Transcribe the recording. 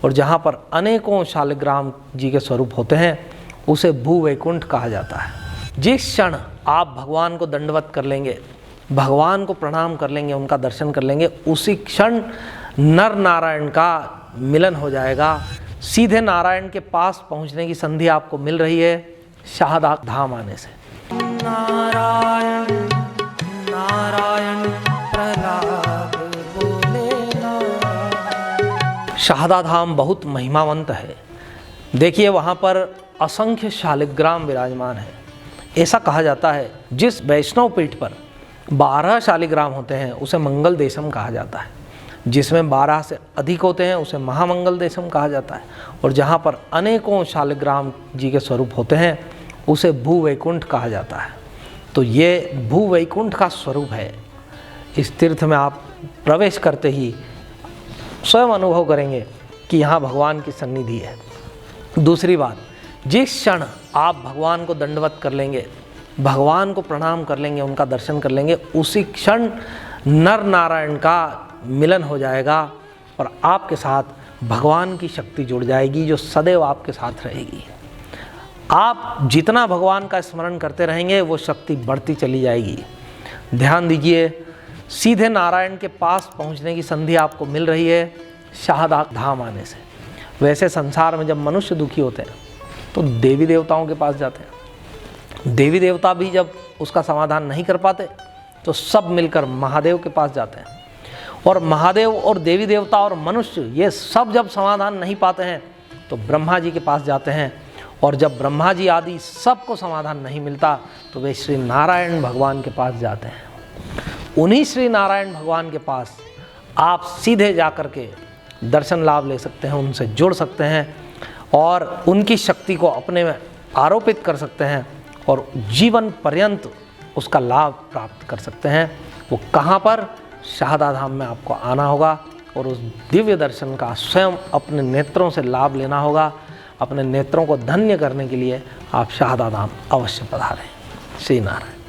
और जहाँ पर अनेकों शालिग्राम जी के स्वरूप होते हैं उसे भूवैकुंठ कहा जाता है। जिस क्षण आप भगवान को दंडवत कर लेंगे, भगवान को प्रणाम कर लेंगे, उनका दर्शन कर लेंगे, उसी क्षण नर नारायण का मिलन हो जाएगा। सीधे नारायण के पास पहुंचने की संधि आपको मिल रही है शाहदा धाम आने से। नारायण नारायण प्रहलाद बोले नारायण। शाहदा धाम बहुत महिमावंत है। देखिए वहाँ पर असंख्य शालिग्राम विराजमान है। ऐसा कहा जाता है जिस वैष्णव पीठ पर 12 शालिग्राम होते हैं उसे मंगल देशम कहा जाता है, जिसमें 12 से अधिक होते हैं उसे महामंगल देशम कहा जाता है, और जहाँ पर अनेकों शालिग्राम जी के स्वरूप होते हैं उसे भूवैकुंठ कहा जाता है। तो ये भूवैकुंठ का स्वरूप है। इस तीर्थ में आप प्रवेश करते ही स्वयं अनुभव करेंगे कि यहाँ भगवान की सन्निधि है। दूसरी बात, जिस क्षण आप भगवान को दंडवत कर लेंगे, भगवान को प्रणाम कर लेंगे, उनका दर्शन कर लेंगे, उसी क्षण नर नारायण का मिलन हो जाएगा और आपके साथ भगवान की शक्ति जुड़ जाएगी जो सदैव आपके साथ रहेगी। आप जितना भगवान का स्मरण करते रहेंगे वो शक्ति बढ़ती चली जाएगी। ध्यान दीजिए, सीधे नारायण के पास पहुंचने की संधि आपको मिल रही है शाहदा धाम आने से। वैसे संसार में जब मनुष्य दुखी होते हैं तो देवी देवताओं के पास जाते हैं, देवी देवता भी जब उसका समाधान नहीं कर पाते तो सब मिलकर महादेव के पास जाते हैं, और महादेव और देवी देवता और मनुष्य ये सब जब समाधान नहीं पाते हैं तो ब्रह्मा जी के पास जाते हैं, और जब ब्रह्मा जी आदि सबको समाधान नहीं मिलता तो वे श्री नारायण भगवान के पास जाते हैं। उन्हीं श्री नारायण भगवान के पास आप सीधे जा कर के दर्शन लाभ ले सकते हैं, उनसे जुड़ सकते हैं और उनकी शक्ति को अपने में आरोपित कर सकते हैं और जीवन पर्यंत उसका लाभ प्राप्त कर सकते हैं। वो कहाँ पर? शाहदा धाम में आपको आना होगा और उस दिव्य दर्शन का स्वयं अपने नेत्रों से लाभ लेना होगा। अपने नेत्रों को धन्य करने के लिए आप शाहदा धाम अवश्य पधारें। श्री नारायण।